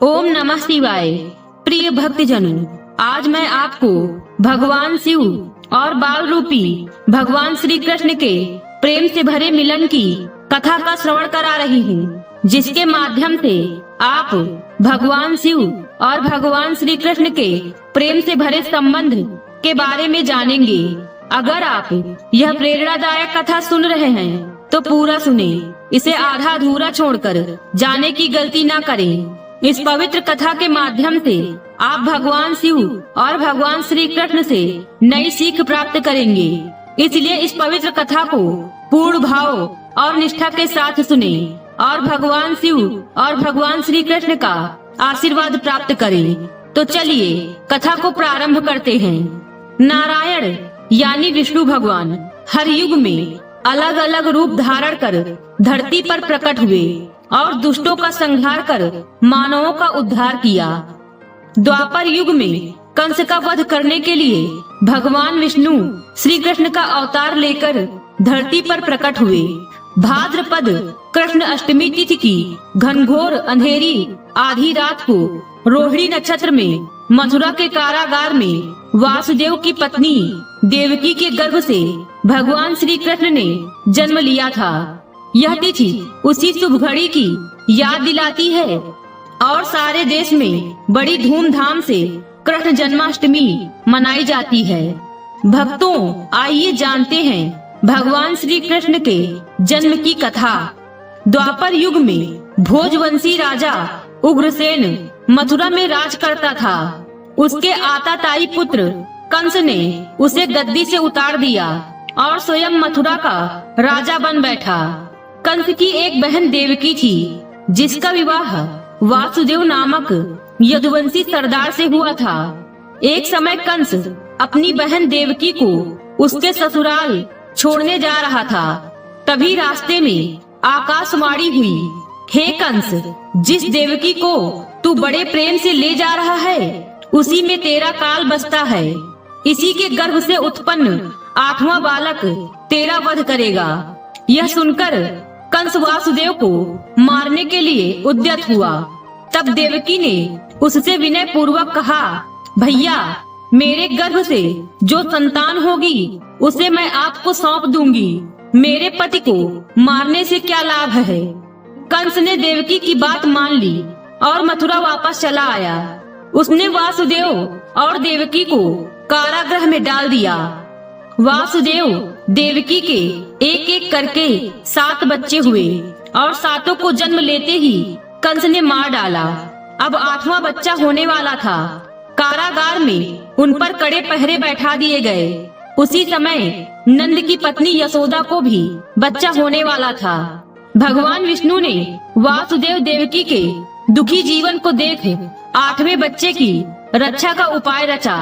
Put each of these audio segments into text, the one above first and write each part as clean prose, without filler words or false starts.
ओम नमः शिवाय। प्रिय भक्तजनों, आज मैं आपको भगवान शिव और बाल रूपी भगवान श्री कृष्ण के प्रेम से भरे मिलन की कथा का श्रवण करा रही हूँ, जिसके माध्यम से आप भगवान शिव और भगवान श्री कृष्ण के प्रेम से भरे संबंध के बारे में जानेंगे। अगर आप यह प्रेरणादायक कथा सुन रहे हैं तो पूरा सुने, इसे आधा अधूरा छोड़कर जाने की गलती न करें। इस पवित्र कथा के माध्यम से आप भगवान शिव और भगवान श्री कृष्ण से नई सीख प्राप्त करेंगे। इसलिए इस पवित्र कथा को पूर्ण भाव और निष्ठा के साथ सुने और भगवान शिव और भगवान श्री कृष्ण का आशीर्वाद प्राप्त करें। तो चलिए कथा को प्रारंभ करते हैं। नारायण यानी विष्णु भगवान हर युग में अलग अलग रूप धारण कर धरती पर प्रकट हुए और दुष्टों का संहार कर मानवों का उद्धार किया। द्वापर युग में कंस का वध करने के लिए भगवान विष्णु श्री कृष्ण का अवतार लेकर धरती पर प्रकट हुए। भाद्रपद कृष्ण अष्टमी तिथि की घनघोर अंधेरी आधी रात को रोहिणी नक्षत्र में मथुरा के कारागार में वासुदेव की पत्नी देवकी के गर्भ से भगवान श्री कृष्ण ने जन्म लिया था। यह तिथि उसी शुभ घड़ी की याद दिलाती है और सारे देश में बड़ी धूमधाम से कृष्ण जन्माष्टमी मनाई जाती है। भक्तों, आइए जानते हैं भगवान श्री कृष्ण के जन्म की कथा। द्वापर युग में भोजवंशी राजा उग्रसेन मथुरा में राज करता था। उसके आताताई पुत्र कंस ने उसे गद्दी से उतार दिया और स्वयं मथुरा का राजा बन बैठा। कंस की एक बहन देवकी थी, जिसका विवाह वासुदेव नामक यदुवंशी सरदार से हुआ था। एक समय कंस अपनी बहन देवकी को उसके ससुराल छोड़ने जा रहा था। तभी रास्ते में आकाशवाणी हुई, हे कंस, जिस देवकी को तू बड़े प्रेम से ले जा रहा है, उसी में तेरा काल बसता है। इसी के गर्भ से उत्पन्न 8वां बालक तेरा वध करेगा। यह सुनकर कंस वासुदेव को मारने के लिए उद्यत हुआ। तब देवकी ने उससे विनय पूर्वक कहा, भैया, मेरे गर्भ से जो संतान होगी उसे मैं आपको सौंप दूंगी। मेरे पति को मारने से क्या लाभ है। कंस ने देवकी की बात मान ली और मथुरा वापस चला आया। उसने वासुदेव और देवकी को कारागृह में डाल दिया। वासुदेव देवकी के एक एक करके 7 बच्चे हुए और 7 को जन्म लेते ही कंस ने मार डाला। अब 8वां बच्चा होने वाला था। कारागार में उन पर कड़े पहरे बैठा दिए गए। उसी समय नंद की पत्नी यशोदा को भी बच्चा होने वाला था। भगवान विष्णु ने वासुदेव देवकी के दुखी जीवन को देख 8वें बच्चे की रक्षा का उपाय रचा।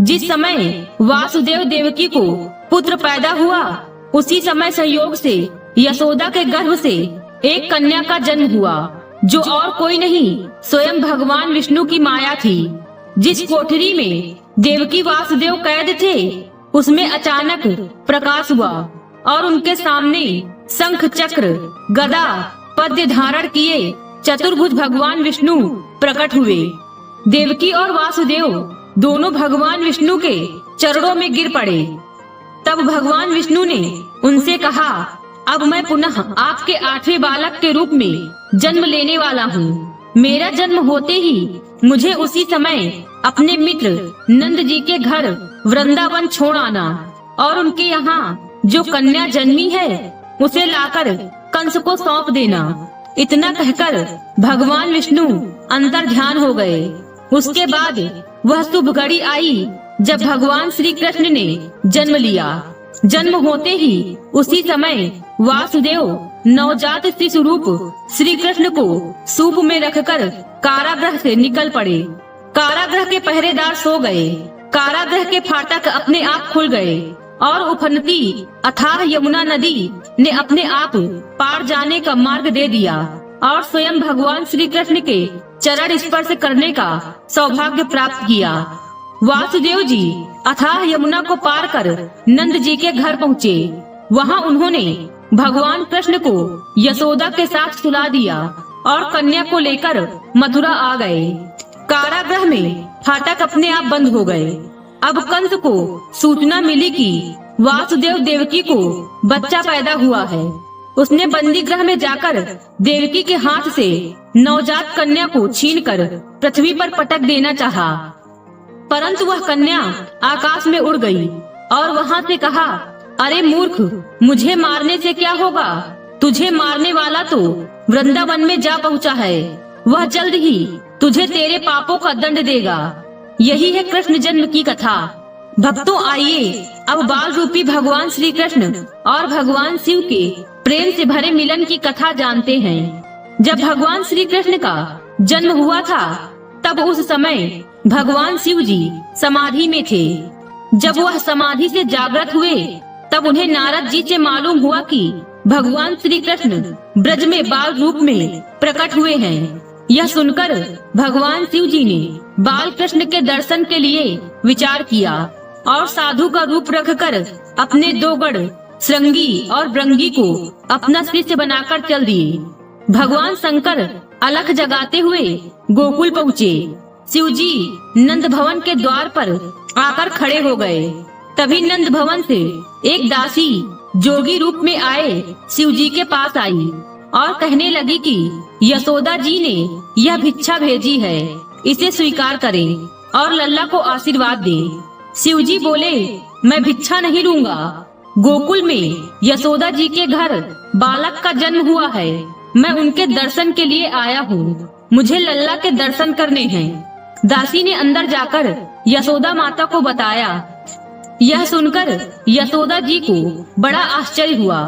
जिस समय वासुदेव देवकी को पुत्र पैदा हुआ, उसी समय संयोग से यशोदा के गर्भ से एक कन्या का जन्म हुआ, जो और कोई नहीं स्वयं भगवान विष्णु की माया थी। जिस कोठरी में देवकी वासुदेव कैद थे, उसमें अचानक प्रकाश हुआ और उनके सामने शंख चक्र गदा पद्य धारण किए चतुर्भुज भगवान विष्णु प्रकट हुए। देवकी और वासुदेव दोनों भगवान विष्णु के चरणों में गिर पड़े। तब भगवान विष्णु ने उनसे कहा, अब मैं पुनः आपके 8वें बालक के रूप में जन्म लेने वाला हूँ। मेरा जन्म होते ही मुझे उसी समय अपने मित्र नंद जी के घर वृंदावन छोड़ आना और उनके यहाँ जो कन्या जन्मी है उसे लाकर कंस को सौंप देना। इतना कहकर भगवान विष्णु अंतर ध्यान हो गए। उसके बाद वह शुभ घड़ी आई जब भगवान श्री कृष्ण ने जन्म लिया। जन्म होते ही उसी समय वासुदेव नवजात शिशु रूप श्री कृष्ण को सूप में रखकर कारागृह से निकल पड़े। कारागृह के पहरेदार सो गए। कारागृह के फाटक अपने आप खुल गए और उफनती अथाह यमुना नदी ने अपने आप पार जाने का मार्ग दे दिया और स्वयं भगवान श्री कृष्ण के चरण स्पर्श करने का सौभाग्य प्राप्त किया। वासुदेव जी अथाह यमुना को पार कर नंद जी के घर पहुँचे। वहाँ उन्होंने भगवान कृष्ण को यशोदा के साथ सुला दिया और कन्या को लेकर मथुरा आ गए। कारागृह में फाटक अपने आप बंद हो गए। अब कंस को सूचना मिली कि वासुदेव देवकी को बच्चा पैदा हुआ है। उसने बंदी गृह में जाकर देवकी के हाथ से नवजात कन्या को छीनकर पृथ्वी पर पटक देना चाहा, परंतु वह कन्या आकाश में उड़ गई और वहां से कहा, अरे मूर्ख, मुझे मारने से क्या होगा? तुझे मारने वाला तो वृंदावन में जा पहुंचा है। वह जल्द ही तुझे तेरे पापों का दंड देगा। यही है कृष्ण जन्म की कथा। भक्तों, आइए अब बाल रूपी भगवान श्री कृष्ण और भगवान शिव के प्रेम से भरे मिलन की कथा जानते हैं। जब भगवान श्री कृष्ण का जन्म हुआ था, तब उस समय भगवान शिव जी समाधि में थे। जब वह समाधि से जागृत हुए, तब उन्हें नारद जी से मालूम हुआ कि भगवान श्री कृष्ण ब्रज में बाल रूप में प्रकट हुए हैं। यह सुनकर भगवान शिव जी ने बाल कृष्ण के दर्शन के लिए विचार किया और साधु का रूप रखकर अपने 2 गढ़ श्रृंगी और भृंगी को अपना शिष्य बनाकर चल दिए। भगवान शंकर अलख जगाते हुए गोकुल पहुँचे। शिव जी नंद भवन के द्वार पर आकर खड़े हो गए। तभी नंद भवन से एक दासी जोगी रूप में आए शिव जी के पास आई और कहने लगी कि यशोदा जी ने यह भिक्षा भेजी है, इसे स्वीकार करें और लल्ला को आशीर्वाद दें। शिव जी बोले, मैं भिक्षा नहीं लूंगा। गोकुल में यशोदा जी के घर बालक का जन्म हुआ है। मैं उनके दर्शन के लिए आया हूँ। मुझे लल्ला के दर्शन करने हैं। दासी ने अंदर जाकर यशोदा माता को बताया। यह सुनकर यशोदा जी को बड़ा आश्चर्य हुआ।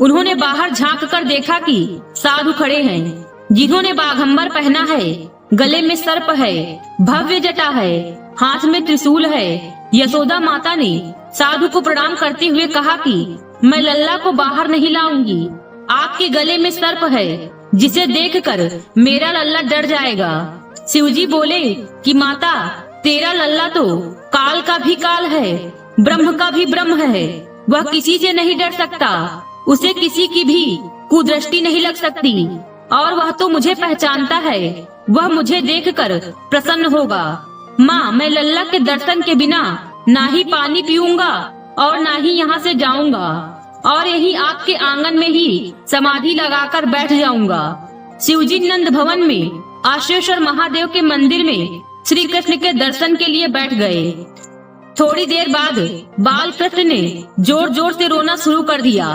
उन्होंने बाहर झांक कर देखा कि साधु खड़े हैं, जिन्होंने बाघंबर पहना है, गले में सर्प है, भव्य जटा है, हाथ में त्रिशूल है। यशोदा माता ने साधु को प्रणाम करते हुए कहा कि मैं लल्ला को बाहर नहीं लाऊंगी। आपके गले में सर्प है, जिसे देखकर मेरा लल्ला डर जाएगा। शिवजी बोले कि माता, तेरा लल्ला तो काल का भी काल है, ब्रह्म का भी ब्रह्म है। वह किसी से नहीं डर सकता, उसे किसी की भी कुदृष्टि नहीं लग सकती, और वह तो मुझे पहचानता है। वह मुझे देखकर प्रसन्न होगा। माँ, मैं लल्ला के दर्शन के बिना ना ही पानी पीऊंगा और ना ही यहाँ से जाऊंगा, और यही आपके आंगन में ही समाधि लगाकर बैठ जाऊंगा। शिवजी नंद भवन में आश्वेश्वर महादेव के मंदिर में श्री कृष्ण के दर्शन के लिए बैठ गए। थोड़ी देर बाद बाल कृष्ण ने जोर जोर से रोना शुरू कर दिया।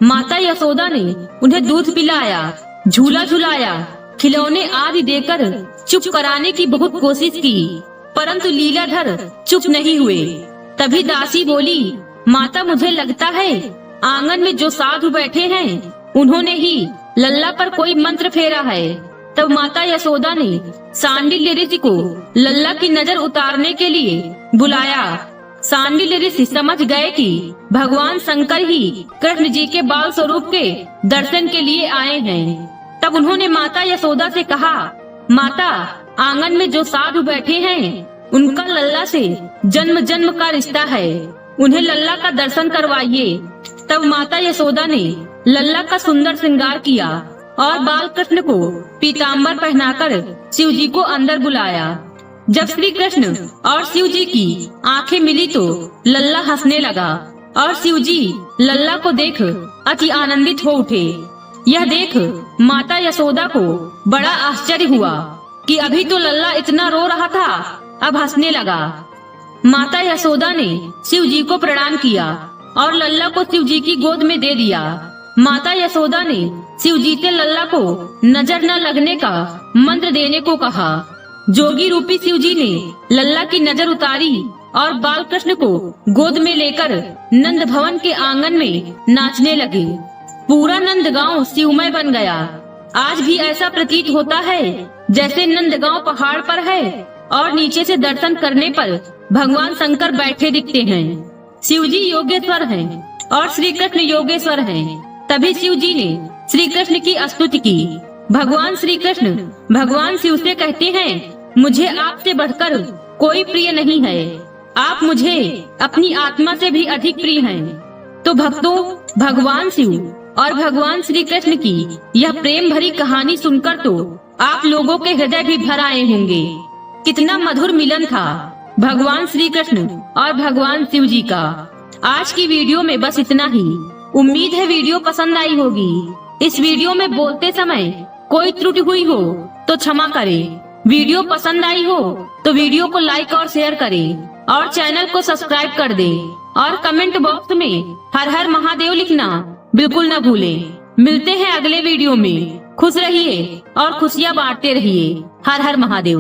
माता यशोदा ने उन्हें दूध पिलाया, झूला झुलाया, खिलौने आदि देकर चुप कराने की बहुत कोशिश की, परंतु लीलाधर चुप नहीं हुए। तभी दासी बोली, माता, मुझे लगता है आंगन में जो साधु बैठे हैं उन्होंने ही लल्ला पर कोई मंत्र फेरा है। तब माता यशोदा ने सांडिल्य ऋषि को लल्ला की नजर उतारने के लिए बुलाया। सांडिल्य ऋषि समझ गए कि भगवान शंकर ही कृष्ण जी के बाल स्वरूप के दर्शन के लिए आए हैं। तब उन्होंने माता यशोदा से कहा, माता, आंगन में जो साधु बैठे हैं उनका लल्ला से जन्म जन्म का रिश्ता है, उन्हें लल्ला का दर्शन करवाइए। तब माता यशोदा ने लल्ला का सुंदर श्रृंगार किया और बाल कृष्ण को पीताम्बर पहनाकर शिव जी को अंदर बुलाया। जब श्री कृष्ण और शिव जी की आंखें मिली तो लल्ला हंसने लगा और शिव जी लल्ला को देख अति आनंदित हो उठे। यह देख माता यशोदा को बड़ा आश्चर्य हुआ कि अभी तो लल्ला इतना रो रहा था, अब हंसने लगा। माता यशोदा ने शिव जी को प्रणाम किया और लल्ला को शिव जी की गोद में दे दिया। माता यशोदा ने शिव जी से लल्ला को नजर न लगने का मंत्र देने को कहा। जोगी रूपी शिव जी ने लल्ला की नजर उतारी और बाल कृष्ण को गोद में लेकर नंद भवन के आंगन में नाचने लगे। पूरा नंद गांव शिवमय बन गया। आज भी ऐसा प्रतीत होता है जैसे नंद गांव पहाड़ पर है और नीचे से दर्शन करने पर भगवान शंकर बैठे दिखते हैं। शिव जी योगेश्वर हैं और श्री कृष्ण योगेश्वर हैं। तभी शिव जी ने श्री कृष्ण की स्तुति की। भगवान श्री कृष्ण भगवान शिव से कहते हैं, मुझे आपसे बढ़कर कोई प्रिय नहीं है, आप मुझे अपनी आत्मा से भी अधिक प्रिय हैं। तो भक्तों, भगवान शिव और भगवान श्री कृष्ण की यह प्रेम भरी कहानी सुनकर तो आप लोगों के हृदय भी भर आए होंगे। कितना मधुर मिलन था भगवान श्री कृष्ण और भगवान शिव जी का। आज की वीडियो में बस इतना ही। उम्मीद है वीडियो पसंद आई होगी। इस वीडियो में बोलते समय कोई त्रुटि हुई हो तो क्षमा करें। वीडियो पसंद आई हो तो वीडियो को लाइक और शेयर करें और चैनल को सब्सक्राइब कर दें और कमेंट बॉक्स में हर हर महादेव लिखना बिल्कुल न भूलें। मिलते हैं अगले वीडियो में। खुश रहिए और खुशियाँ बांटते रहिए। हर हर महादेव।